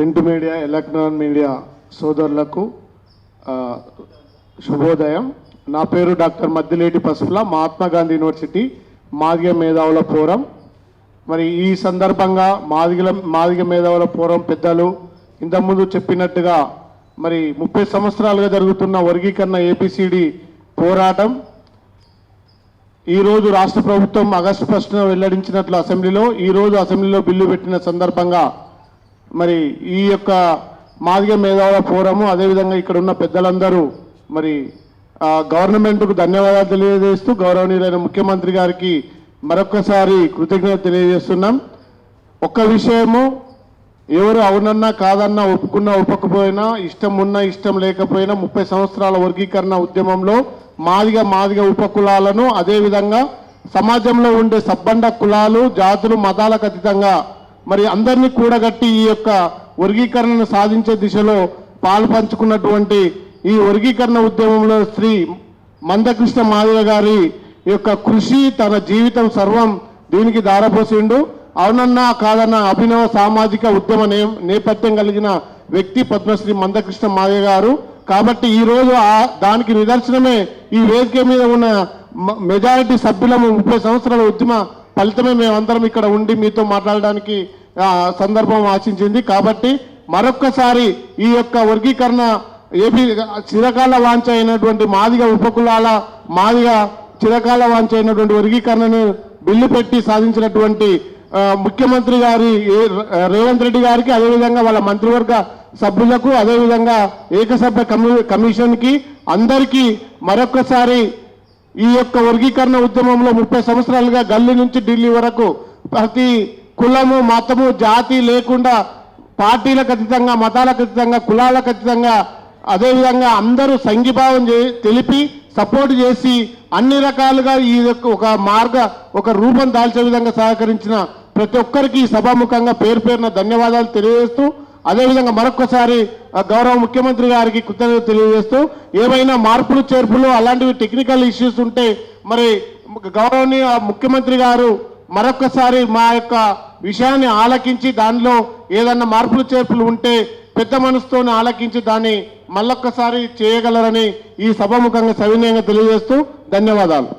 Print media electronic media సోదరులకు శుభోదయం. నా పేరు డాక్టర్ మద్దిలేటి పసుపుల, మహాత్మా గాంధీ యూనివర్సిటీ మాదిగ మేధావుల ఫోరం. మరి ఈ సందర్భంగా మాదిగ మేధావుల ఫోరం పెద్దలు ఇంతకుముందు చెప్పినట్టుగా మరి 30 సంవత్సరాలుగా జరుగుతున్న వర్గీకరణ ఏపీసీడీ పోరాటం ఈరోజు రాష్ట్ర ప్రభుత్వం ఆగస్టు 1న వెల్లడించినట్లు ఈరోజు అసెంబ్లీలో బిల్లు పెట్టిన సందర్భంగా మరి ఈ యొక్క మాదిగ మేధావుల ఫోరము అదేవిధంగా ఇక్కడ ఉన్న పెద్దలందరూ మరి గవర్నమెంట్కు ధన్యవాదాలు తెలియజేస్తూ గౌరవనీయులైన ముఖ్యమంత్రి గారికి మరొకసారి కృతజ్ఞత తెలియజేస్తున్నాం. ఒక్క విషయము, ఎవరు అవునన్నా కాదన్నా ఒప్పుకున్నా ఒప్పకపోయినా ఇష్టం ఉన్నా ఇష్టం లేకపోయినా 30 సంవత్సరాల వర్గీకరణ ఉద్యమంలో మాదిగ ఉపకులాలను అదేవిధంగా సమాజంలో ఉండే సబ్బండ కులాలు జాతులు మతాలకు అతీతంగా మరి అందరినీ కూడగట్టి ఈ యొక్క వర్గీకరణను సాధించే దిశలో పాలు పంచుకున్నటువంటి ఈ వర్గీకరణ ఉద్యమంలో శ్రీ మందకృష్ణ మాదిగ గారి యొక్క కృషి, తన జీవితం సర్వం దీనికి దారపోసిండు. అవునన్నా కాదన్న అభినవ సామాజిక ఉద్యమ నేపథ్యం కలిగిన వ్యక్తి పద్మశ్రీ మందకృష్ణ మాదిగ గారు. కాబట్టి ఈరోజు దానికి నిదర్శనమే ఈ వేదిక మీద ఉన్న మెజారిటీ సభ్యులము 30 సంవత్సరాల ఉద్యమ ఫలితమే మేమందరం ఇక్కడ ఉండి మీతో మాట్లాడడానికి సందర్భం ఆశించింది. కాబట్టి మరొక్కసారి ఈ యొక్క వర్గీకరణ ఏపీ చిరకాల వాంఛ అయినటువంటి మాదిగ ఉపకులాల చిరకాల వాంఛ అయినటువంటి వర్గీకరణను బిల్లు పెట్టి సాధించినటువంటి ముఖ్యమంత్రి గారి రేవంత్ రెడ్డి గారికి, అదేవిధంగా వాళ్ళ మంత్రివర్గ సభ్యులకు, అదేవిధంగా ఏకసభ్య కమిషన్కి అందరికీ మరొక్కసారి ఈ యొక్క వర్గీకరణ ఉద్యమంలో 30 సంవత్సరాలుగా గల్లీ నుంచి ఢిల్లీ వరకు ప్రతి కులము మతము జాతి లేకుండా పార్టీలకు అతీతంగా మతాలకు అతీతంగా కులాలకు అతీతంగా అదేవిధంగా అందరూ సంఘీభావం తెలిపి సపోర్ట్ చేసి అన్ని రకాలుగా ఈ ఒక రూపం దాల్చే విధంగా సహకరించిన ప్రతి ఒక్కరికి సభాముఖంగా పేరున ధన్యవాదాలు తెలియజేస్తూ, అదేవిధంగా మరొకసారి గౌరవ ముఖ్యమంత్రి గారికి కృతజ్ఞతలు తెలియజేస్తూ, ఏవైనా మార్పులు చేర్పులు అలాంటివి టెక్నికల్ ఇష్యూస్ ఉంటే మరి గౌరవనీయ ముఖ్యమంత్రి గారు మరొకసారి మా యొక్క విషయాన్ని ఆలకించి దానిలో ఏదన్నా మార్పులు చేర్పులు ఉంటే పెద్ద మనసుతోనే ఆలకించి దాన్ని మళ్ళొక్కసారి చేయగలరని ఈ సభాముఖంగా సవినయంగా తెలియజేస్తూ ధన్యవాదాలు.